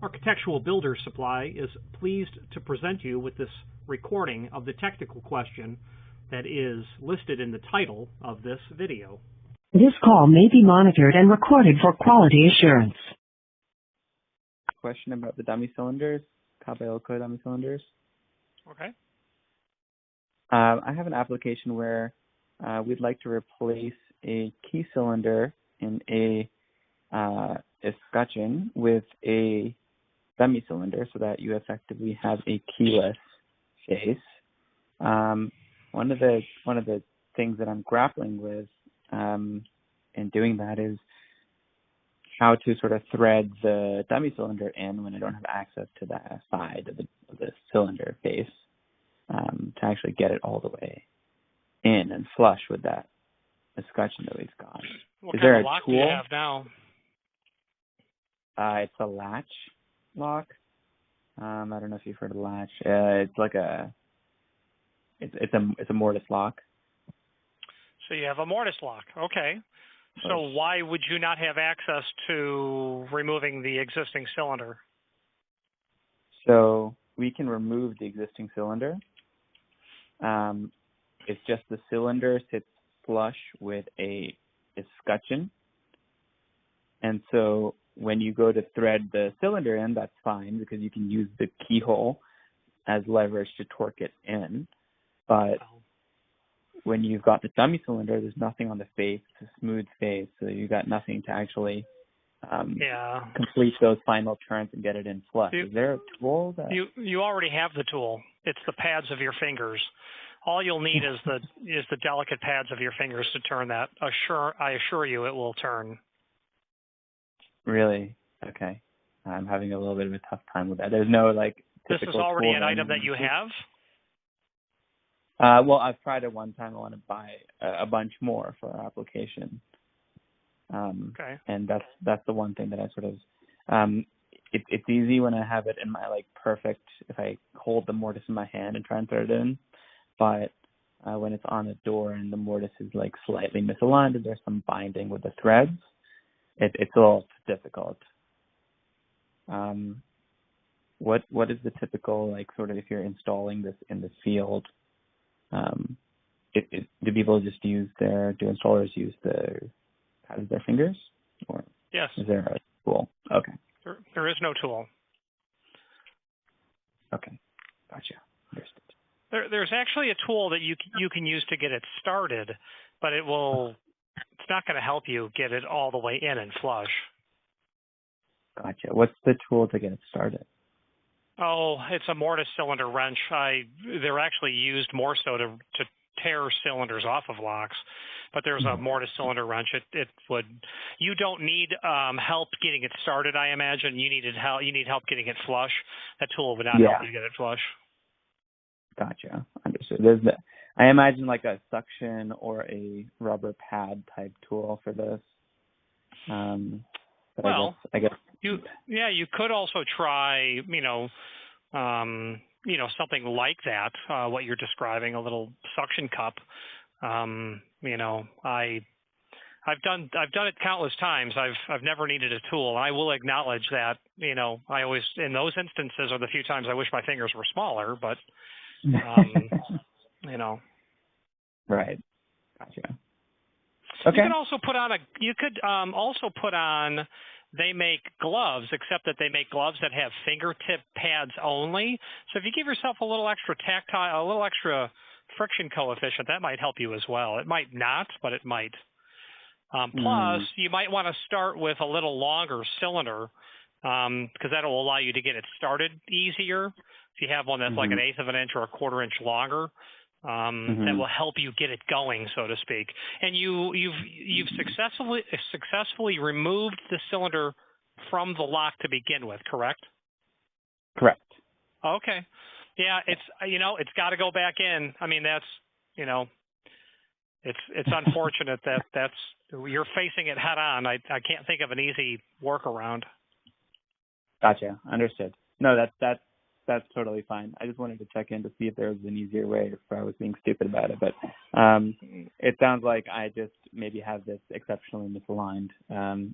Architectural Builder Supply is pleased to present you with this recording of the technical question that is listed in the title of this video. This call may be monitored and recorded for quality assurance. Question about the dummy cylinders, Caballero dummy cylinders. Okay. I have an application where we'd like to replace a key cylinder in a escutcheon with a dummy cylinder so that you effectively have a keyless face. One of the things that I'm grappling with in doing that is how to sort of thread the dummy cylinder in when I don't have access to that side of the cylinder face to actually get it all the way in and flush with that escutcheon that we've got. What is kind there of a lock tool? do you have now? It's a latch lock. I don't know if you've heard of latch. It's like it's a mortise lock. So you have a mortise lock. Okay. So why would you not have access to removing the existing cylinder? So we can remove the existing cylinder. It's just the cylinder sits flush with a escutcheon. And so when you go to thread the cylinder in, that's fine because you can use the keyhole as leverage to torque it in. But when you've got the dummy cylinder, there's nothing on the face. It's a smooth face, so you've got nothing to actually complete those final turns and get it in flush. Is there a tool that you already have the tool? It's the pads of your fingers. All you'll need is the delicate pads of your fingers to turn that. I assure you, it will turn. Really? Okay. I'm having a little bit of a tough time with that. There's no This is already an item that you have? Well, I've tried it one time. I want to buy a bunch more for our application. Okay. And that's the one thing that I sort of it's easy when I have it in my perfect, if I hold the mortise in my hand and try and thread it in, but when it's on a door and the mortise is slightly misaligned and there's some binding with the threads, it's a little difficult. What is the typical sort of if you're installing this in the field? Do people just do installers use the pads of their fingers, or yes? Is there a tool? Okay. There is no tool. Okay, gotcha. Understood. There's actually a tool that you can use to get it started, but it's not going to help you get it all the way in and flush. Gotcha. What's the tool to get it started? Oh, it's a mortise cylinder wrench. They're actually used more so to tear cylinders off of locks, but there's a mortise cylinder wrench. You don't need help getting it started. I imagine you need help getting it flush. That tool would not help you get it flush. Gotcha. Understood. I imagine a suction or a rubber pad type tool for this. But I guess you could also try, something like that. What you're describing, a little suction cup. I've done it countless times. I've never needed a tool. I will acknowledge that. I always, in those instances, are the few times I wish my fingers were smaller. But Right. Gotcha. You Okay. could also put on. They make gloves, except that they make gloves that have fingertip pads only. So if you give yourself a little extra tactile, a little extra friction coefficient, that might help you as well. It might not, but it might. Plus, you might want to start with a little longer cylinder because that will allow you to get it started easier. If you have one that's like 1/8 of an inch or a 1/4 inch longer, that will help you get it going, so to speak. And you've successfully removed the cylinder from the lock to begin with, correct? Correct. Okay. Yeah, it's got to go back in. I mean, that's it's unfortunate that's you're facing it head on. I can't think of an easy workaround. Gotcha. Understood. No, that's totally fine. I just wanted to check in to see if there was an easier way, if I was being stupid about it. But it sounds like I just maybe have this exceptionally misaligned.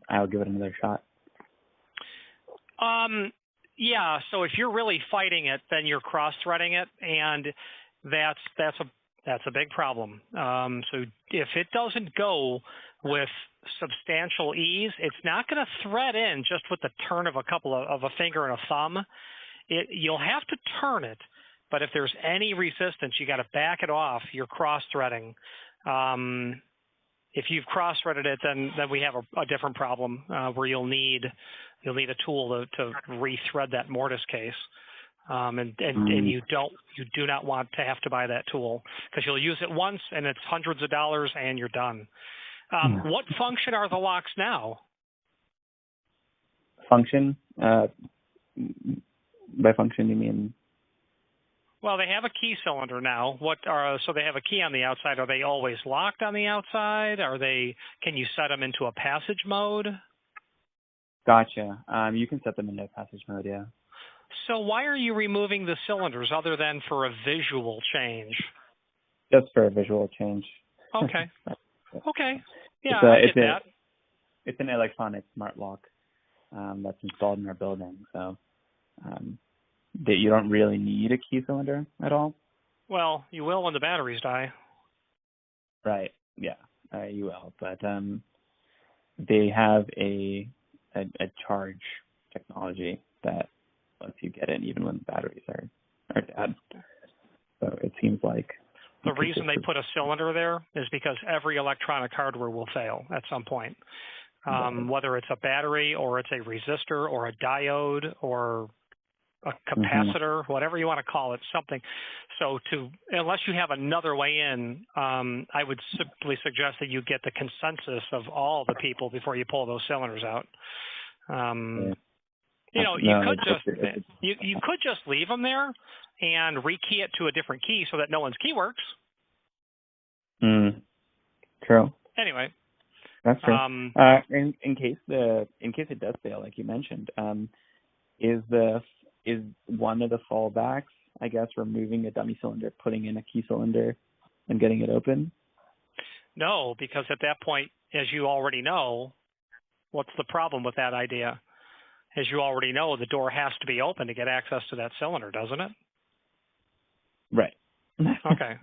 I'll give it another shot. Yeah, so if you're really fighting it, then you're cross-threading it, and that's a big problem. So if it doesn't go with substantial ease, it's not going to thread in just with the turn of a finger and a thumb. You'll have to turn it, but if there's any resistance, you got to back it off. You're cross-threading. If you've cross-threaded it, then we have a different problem where you'll need a tool to rethread that mortise case, and you do not want to have to buy that tool because you'll use it once and it's hundreds of dollars and you're done. What function are the locks now? Function? By function, you mean? Well, they have a key cylinder now. So they have a key on the outside. Are they always locked on the outside? Can you set them into a passage mode? Gotcha. You can set them into a passage mode, yeah. So why are you removing the cylinders other than for a visual change? Just for a visual change. Okay. Okay. Yeah, I get that. It's an electronic smart lock that's installed in our building, so that you don't really need a key cylinder at all. Well, you will when the batteries die. Right. Yeah, you will. But they have a charge technology that lets you get in even when the batteries are dead. So it seems like the reason they put a cylinder there is because every electronic hardware will fail at some point. Whether it's a battery or it's a resistor or a diode or a capacitor, whatever you want to call it, something. So unless you have another way in, I would simply suggest that you get the consensus of all the people before you pull those cylinders out. You could just leave them there and rekey it to a different key so that no one's key works. True. Anyway. That's true. In case it does fail, like you mentioned, is one of the fallbacks, I guess, removing a dummy cylinder, putting in a key cylinder, and getting it open? No, because at that point, as you already know, what's the problem with that idea? As you already know, the door has to be open to get access to that cylinder, doesn't it? Right. Okay.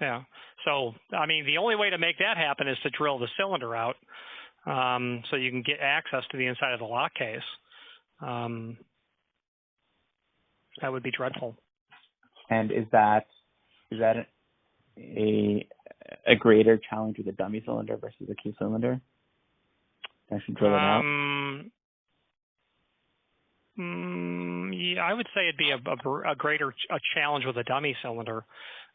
Yeah. So, I mean, the only way to make that happen is to drill the cylinder out so you can get access to the inside of the lock case. That would be dreadful. And is that a greater challenge with a dummy cylinder versus a key cylinder? I should drill it out. Yeah, I would say it'd be a greater challenge with a dummy cylinder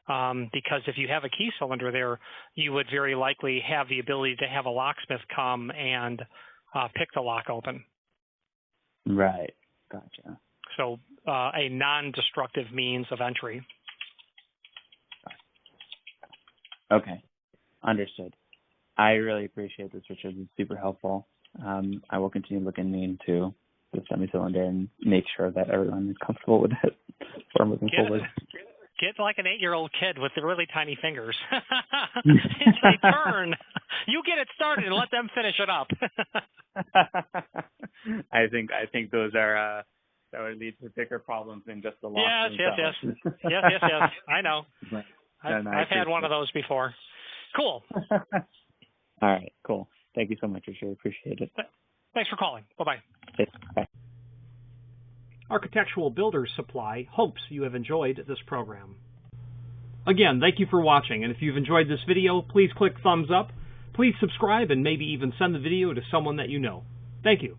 because if you have a key cylinder there, you would very likely have the ability to have a locksmith come and pick the lock open. Right. Gotcha. So a non-destructive means of entry. Okay. Understood. I really appreciate this, Richard. It's super helpful. I will continue looking into the dummy cylinder and make sure that everyone is comfortable with it before moving forward. Get like an 8-year-old kid with the really tiny fingers. It's a turn. You get it started and let them finish it up. I think those are that would lead to bigger problems than just the lock. Yes. I know. I've had one of those before. Cool. All right. Cool. Thank you so much, Richard. Appreciate it. Thanks for calling. Bye-bye. Bye. Architectural Builders Supply hopes you have enjoyed this program. Again, thank you for watching, and if you've enjoyed this video, please click thumbs up, please subscribe, and maybe even send the video to someone that you know. Thank you.